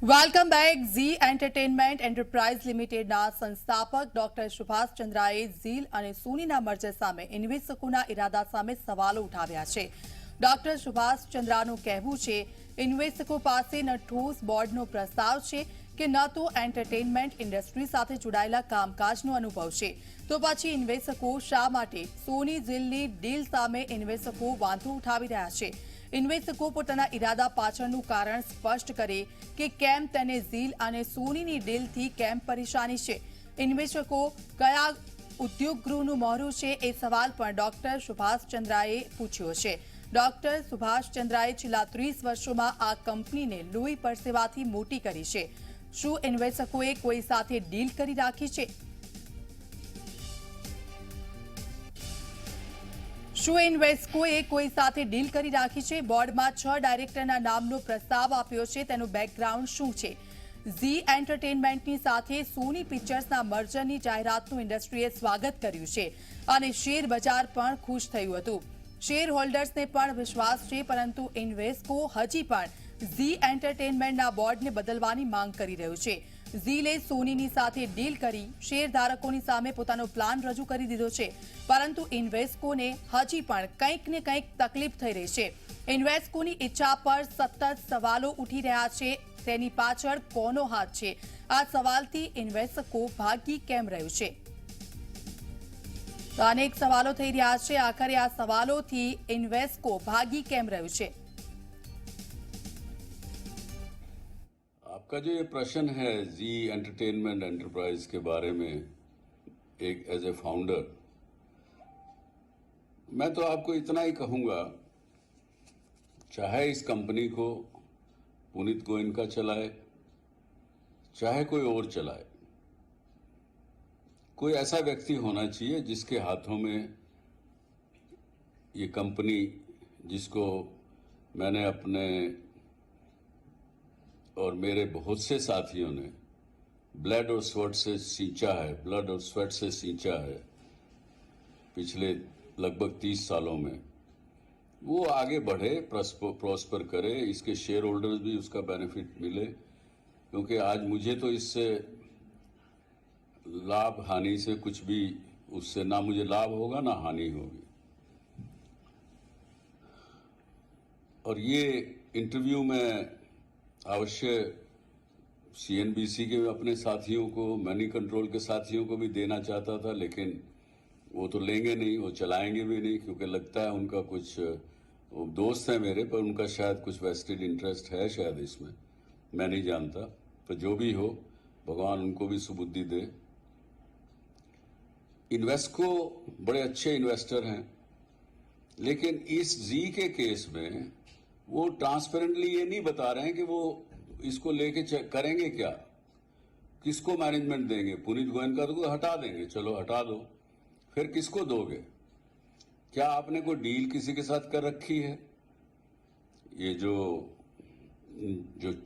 Welcome back. Zee entertainment enterprise લિમિટેડના સંસ્થાપક doctor Subhash ચંદ્રાએ ઝીલ અને સોનીના merger સામે ઇન્વેસ્ટકોના ઇરાદા સામે સવાલો ઉઠાવ્યા છે। ડોક્ટર સુભાષ ચંદ્રાનું કહેવું છે ઇન્વેસ્ટકો પાસે ન ઠોસ બોર્ડનો પ્રસ્તાવ છે કે ન તો એન્ટરટેનમેન્ટ ઇન્ડસ્ટ્રી સાથે જોડાયેલા કામકાજનો અનુભવ છે। તો પછી ઇન્વેસ્ટકો શા માટે સોની ઝીલની ડીલ સામે ઇન્વેસ્ટકો વાંધો ઉઠાવી રહ્યા છે? ઇન્વેસ્ટકો પોતાના ઇરાદા પાછળનું કારણ સ્પષ્ટ કરે કે કેમ તેને ઝીલ અને સોનીની ડીલથી કેમ પરેશાની છે? ઇન્વેસ્ટકો કયા ઉદ્યોગ ગૃહનું મોહરું છે એ સવાલ પણ ડોક્ટર સુભાષ ચંદ્રાએ પૂછ્યો છે। ડોક્ટર સુભાષ ચંદ્રાએ છેલ્લા 30 વર્ષોમાં આ કંપનીને લોહી પરસેવાથી મોટી કરી છે। શું ઇન્વેસ્ટકોએ કોઈ સાથે ડીલ કરી રાખી છે? શું ઇન્વેસ્ટકોએ કોઈ સાથે ડીલ કરી રાખી છે? બોર્ડમાં 6 ડાયરેક્ટરના નામનો પ્રસ્તાવ આપ્યો છે, તેનું બેકગ્રાઉન્ડ શું છે? ઝી એન્ટરટેનમેન્ટની સાથે સોની પિક્ચર્સના મર્જરની જાહેરાતનું ઇન્ડસ્ટ્રીએ સ્વાગત કર્યું છે અને શેર બજાર પણ ખુશ થયું હતું। શેર હોલ્ડર્સને પણ વિશ્વાસ છે, પરંતુ ઇન્વેસ્ટકો હજી પણ ઝી એન્ટરટેનમેન્ટના બોર્ડને બદલવાની માંગ કરી રહ્યું છે। ઝીલે સોનીની સાથે ડીલ કરી શેરધારકોની સામે પોતાનો પ્લાન રજૂ કરી દીધો છે, પરંતુ ઇન્વેસ્ટકોને હજી પણ કંઈક ને કંઈક તકલીફ થઈ રહી છે। ઇન્વેસ્ટકોની ઈચ્છા પર સતત સવાલો ઉઠી રહ્યા છે, તેની પાછળ કોનો હાથ છે? આ સવાલથી ઇન્વેસ્ટકો ભાગી કેમ રહ્યું છે? તો અનેક સવાલો થઈ રહ્યા છે। આખરે આ સવાલોથી ઇન્વેસ્ટકો ભાગી કેમ રહ્યું છે? आपका जो ये प्रश्न है जी एंटरटेनमेंट एंटरप्राइज के बारे में एक एज ए फाउंडर, मैं तो आपको इतना ही कहूँगा, चाहे इस कंपनी को पुनीत गोयनका चलाए, चाहे कोई और चलाए, कोई ऐसा व्यक्ति होना चाहिए जिसके हाथों में ये कंपनी, जिसको मैंने अपने और मेरे बहुत से साथियों ने ब्लड और स्वेट से सींचा है पिछले लगभग 30 सालों में, वो आगे बढ़े, प्रॉस्पर करे, इसके शेयर होल्डर्स भी उसका बेनिफिट मिले। क्योंकि आज मुझे तो इससे लाभ हानि से कुछ भी, उससे ना मुझे लाभ होगा ना हानि होगी। और ये इंटरव्यू में अवश्य सीएनबीसी के अपने साथियों को, मनी कंट्रोल के साथियों को भी देना चाहता था, लेकिन वो तो लेंगे नहीं, वो चलाएंगे भी नहीं, क्योंकि लगता है उनका कुछ, वो दोस्त है मेरे, पर उनका शायद कुछ वेस्टेड इंटरेस्ट है शायद इसमें, मैं नहीं जानता। तो जो भी हो, भगवान उनको भी सुबुद्धि दे। इन्वेस्टको बड़े अच्छे इन्वेस्टर हैं, लेकिन इस जी के केस में वो ट्रांसपेरेंटली ये नहीं बता रहे हैं कि वो इसको लेके करेंगे क्या, किसको मैनेजमेंट देंगे। पुनीत गोयनका को हटा देंगे, चलो हटा दो, फिर किसको दोगे? क्या आपने कोई डील किसी के साथ कर रखी है? ये जो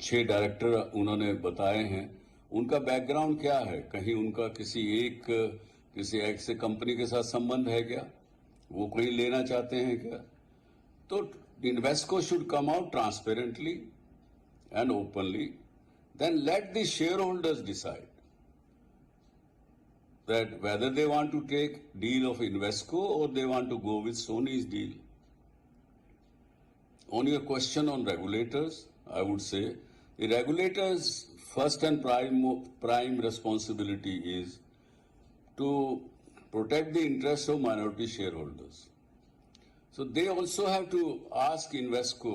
6 डायरेक्टर उन्होंने बताए हैं, उनका बैकग्राउंड क्या है? कहीं उनका किसी एक से कंपनी के साथ संबंध है क्या? वो कहीं लेना चाहते हैं क्या? तो Invesco should come out transparently and openly, then let the shareholders decide that whether they want to take deal of Invesco or they want to go with Sony's deal. On your question on regulators, I would say the regulators' first and prime responsibility is to protect the interests of minority shareholders. So they also have to ask Invesco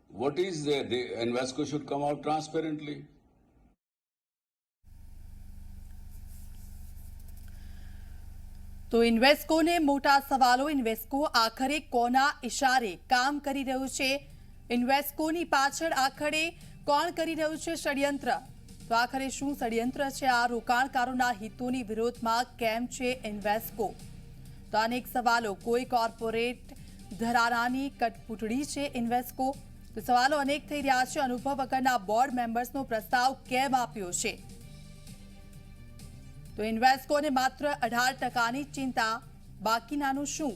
what is there. Invesco should come out transparently. તો ઇન્વેસ્ટકોને મોટા સવાલો। ઇન્વેસ્ટકો આખરે કોના ઇશારે કામ કરી રહ્યું છે? ઇન્વેસ્ટકોની પાછળ આખરે કોણ કરી રહ્યું છે ષડયંત્ર? તો આખરે શું ષડયંત્ર છે? આ રોકાણકારોના હિતોની વિરોધમાં કેમ છે ઇન્વેસ્ટકો? તો અનેક સવાલો। કોઈ કોર્પોરેટ ધરારાની કઠપૂતળી છે ઇન્વેસ્ટકો? તો સવાલો અનેક થઈ રહ્યા છે। અનુભવ વગરના બોર્ડ મેમ્બર્સનો પ્રસ્તાવ કેમ આપ્યો છે? તો ઇન્વેસ્ટકોને માત્ર 18%ની ચિંતા, બાકીનાનું શું?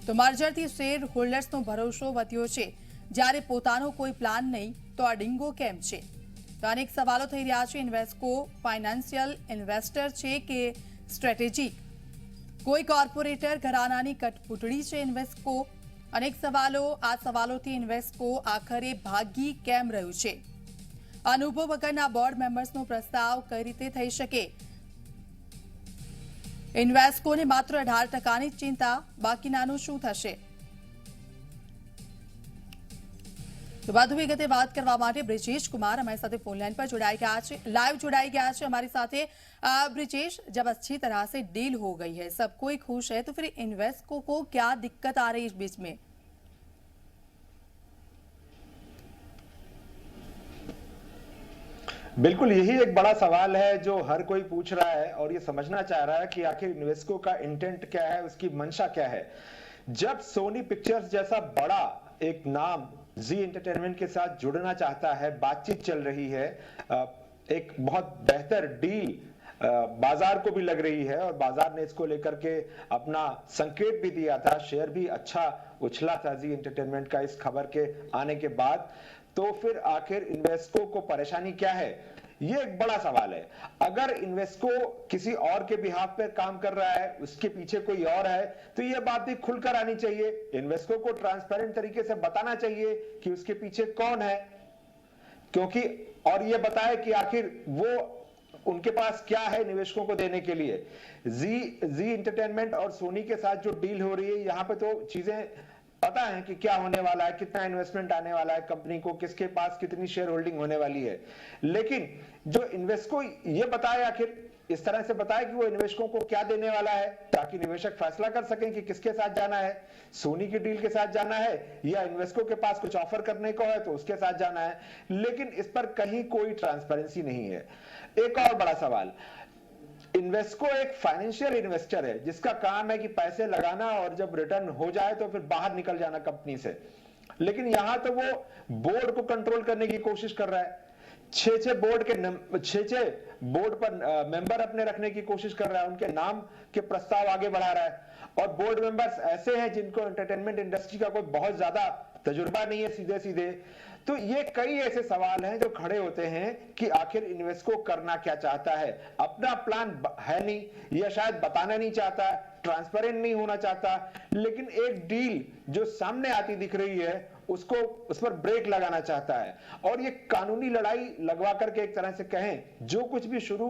તો મર્જરથી શેર હોલ્ડર્સનો ભરોસો વધ્યો છે, જ્યારે પોતાનો કોઈ પ્લાન નહીં, તો આ ડીંગો કેમ છે? તો અનેક સવાલો થઈ રહ્યા છે. ઇન્વેસ્કો ફાઇનાન્શિયલ ઇન્વેસ્ટર છે કે સ્ટ્રેટેજિક? કોઈ કોર્પોરેટર ઘરાનાની કઠપૂતળી છે ઇન્વેસ્કો? અનેક સવાલો. આ સવાલોથી ઇન્વેસ્કો આખરે ભાગી કેમ રહ્યું છે? અનુભવ વગરના બોર્ડ મેમ્બર્સનો પ્રસ્તાવ કઈ રીતે થઈ શકે? ઇન્વેસ્કોને માત્ર 18%ની જ ચિંતા, બાકીનાનું શું થશે? તો વધુ વિગતે વાત કરવા માટે બ્રિजेश कुमार हमारे साथ फोन लाइन पर जुड़ाई गया है, लाइव जुड़ाई गया है हमारे साथ। ब्रिजेश, जब अच्छी तरह से डील हो गई है, सब कोई खुश है, तो फिर इन्वेस्को को क्या दिक्कत आ रही है इस बीच में? बिल्कुल यही एक बड़ा सवाल है जो हर कोई पूछ रहा है और ये समझना चाह रहा है कि आखिर इन्वेस्को का इंटेंट क्या है, उसकी मंशा क्या है। जब सोनी पिक्चर्स जैसा बड़ा एक नाम जी एंटरटेनमेंट के साथ जुड़ना चाहता है, बातचीत चल रही है, एक बहुत बेहतर डील बाजार को भी लग रही है और बाजार ने इसको लेकर के अपना संकेत भी दिया था, शेयर भी अच्छा उछला था जी एंटरटेनमेंट का इस खबर के आने के बाद। तो फिर आखिर इन्वेस्को को परेशानी क्या है, ये एक बड़ा सवाल है। अगर इन्वेस्को किसी और के बिहाफ पे काम कर रहा है, उसके पीछे कोई और है, तो ये बात भी खुलकर आनी चाहिए। इन्वेस्को को ट्रांसपेरेंट तरीके से बताना चाहिए कि उसके पीछे कौन है, क्योंकि और ये बताए कि आखिर वो उनके पास क्या है निवेशकों को देने के लिए। जी एंटरटेनमेंट और सोनी के साथ जो डील हो रही है, यहां पे तो चीजें पता है कि क्या होने वाला है, कितना इन्वेस्टमेंट आने वाला है कंपनी को, किसके पास कितनी शेयर होल्डिंग होने वाली है। लेकिन जो इन्वेस्को ये बताए, आखिर इस तरह से बताए कि वो इन्वेस्टकों को क्या देने वाला है, ताकि निवेशक फैसला कर सकें कि किसके साथ जाना है, सोनी की डील के साथ जाना है या इन्वेस्को के पास कुछ ऑफर करने को है तो उसके साथ जाना है। लेकिन इस पर कहीं कोई ट्रांसपेरेंसी नहीं है। एक और बड़ा सवाल, इन्वेस्को एक फाइनेंशियल इन्वेस्टर है जिसका काम है कि पैसे लगाना और जब रिटर्न हो जाए तो फिर बाहर निकल जाना कंपनी से। लेकिन यहां तो वो बोर्ड को कंट्रोल करने की कोशिश कर रहा है, छह बोर्ड पर मेंबर अपने रखने की कोशिश कर रहा है, उनके नाम के प्रस्ताव आगे बढ़ा रहा है। और बोर्ड मेंबर्स ऐसे हैं जिनको एंटरटेनमेंट इंडस्ट्री का कोई बहुत ज्यादा तजुर्बा नहीं है सीधे सीधे। तो ये कई ऐसे सवाल हैं जो खड़े होते हैं कि आखिर इन्वेस्को करना क्या चाहता है, अपना प्लान है नहीं या शायद बताना नहीं चाहता, ट्रांसपेरेंट नहीं होना चाहता। लेकिन एक डील जो सामने आती दिख रही है उसको उस पर ब्रेक लगाना चाहता है। और ये कानूनी लड़ाई लगवा करके एक तरह से कहें, जो कुछ भी शुरू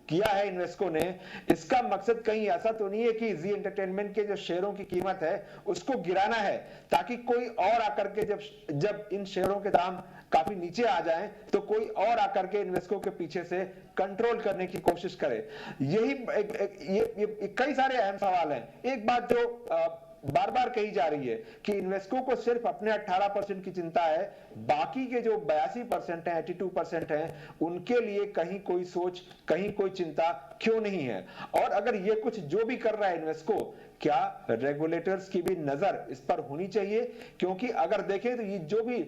किया है इन्वेस्को ने, इसका मकसद कहीं ऐसा तो नहीं है कि जी एंटरटेनमेंट के जो शेयरों की कीमत है उसको गिराना है, ताकि कोई और आकर के जब इन शेयरों के दाम काफी नीचे आ जाएं तो कोई और आकर के इन्वेस्को के पीछे से कंट्रोल करने की कोशिश करे। यही ये कई सारे अहम सवाल हैं। एक बात जो बार बार कही जा रही है कि इन्वेस्को को सिर्फ अपने 18% की चिंता है, बाकी के जो 82% है, 82% हैं, उनके लिए कहीं कोई सोच, कहीं कोई चिंता क्यों नहीं है। और अगर ये कुछ जो भी कर रहा है इन्वेस्को, क्या रेगुलेटर्स की भी नजर इस पर होनी चाहिए? क्योंकि अगर देखें तो ये जो भी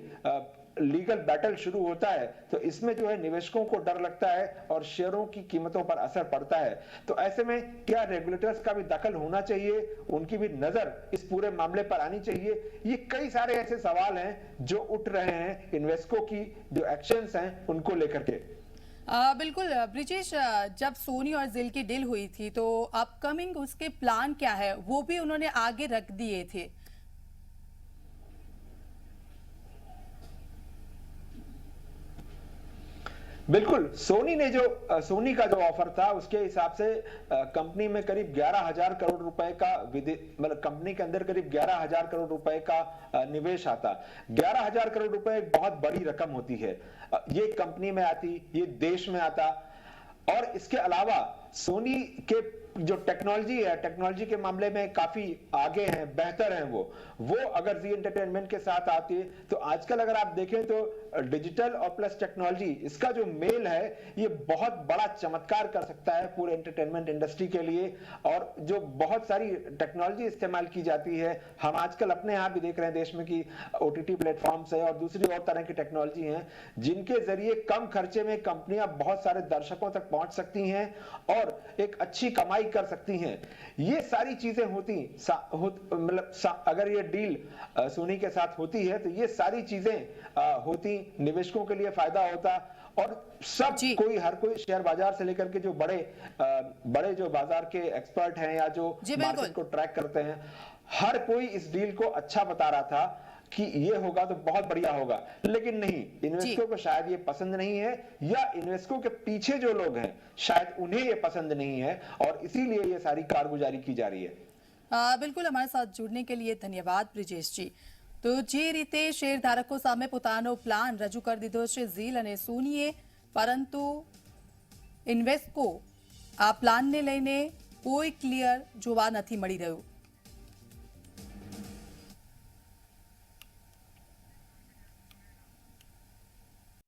लीगल बैटल शुरू होता है तो इसमें जो है निवेशकों को डर लगता है और शेयरों की कीमतों पर असर पड़ता है। तो ऐसे में क्या रेगुलेटर्स का भी दखल होना चाहिए, उनकी भी नजर इस पूरे मामले पर आनी चाहिए? ये कई सारे ऐसे सवाल हैं जो उठ रहे हैं इन्वेस्को की जो एक्शंस हैं उनको लेकर के। बिल्कुल ब्रिजेश, जब सोनी और जिल की डील हुई थी तो अपकमिंग उसके प्लान क्या है वो भी उन्होंने आगे रख दिए थे। बिल्कुल, सोनी का जो ऑफर था उसके हिसाब से कंपनी में करीब 11,000 करोड़ रुपए का मतलब कंपनी के अंदर करीब 11,000 करोड़ रुपए का निवेश आता। 11,000 करोड़ रुपए एक बहुत बड़ी रकम होती है। ये कंपनी में आती, ये देश में आता। और इसके अलावा सोनी के जो टेक्नोलॉजी है, टेक्नोलॉजी के मामले में काफी आगे हैं, बेहतर हैं। वो अगर जी एंटरटेनमेंट के साथ आती है तो आजकल अगर आप देखें तो डिजिटल और प्लस टेक्नोलॉजी, इसका जो मेल है ये बहुत बड़ा चमत्कार कर सकता है पूरे एंटरटेनमेंट इंडस्ट्री के लिए। और जो बहुत सारी टेक्नोलॉजी इस्तेमाल की जाती है, हम आजकल अपने यहाँ भी देख रहे हैं देश में कि OTT प्लेटफॉर्म्स है और दूसरी और तरह की टेक्नोलॉजी हैं जिनके जरिए कम खर्चे में कंपनियां बहुत सारे दर्शकों तक पहुंच सकती हैं और एक अच्छी कमाई कर सकती हैं, ये सारी चीजें होती अगर ये डील सोनी के साथ होती है तो ये सारी चीजें होती, निवेशकों के लिए फायदा होता और सब कोई, हर कोई शेयर बाजार से लेकर के जो बड़े जो बाजार के एक्सपर्ट हैं या जो मार्केट को ट्रैक करते हैं, हर कोई इस डील को अच्छा बता रहा था कि ये होगा तो बहुत बढ़िया होगा। लेकिन नहीं, इन्वेस्टरों को शायद ये पसंद नहीं है, या इन्वेस्टरों के पीछे जो लोग हैं शायद उन्हें ये पसंद नहीं है और इसीलिए ये सारी कारगुजारी की जा रही है। બિલકુલ, અમારા સાથ જોડને કે લીએ ધન્યવાદ બ્રિજેશજી। તો જે રીતે શેરધારકો સામે પોતાનો પ્લાન રજૂ કરી દીધો છે ઝીલ અને સોનીએ, પરંતુ ઇન્વેસ્ટકો આ પ્લાનને લઈને કોઈ ક્લિયર જોવા નથી મળી રહ્યું।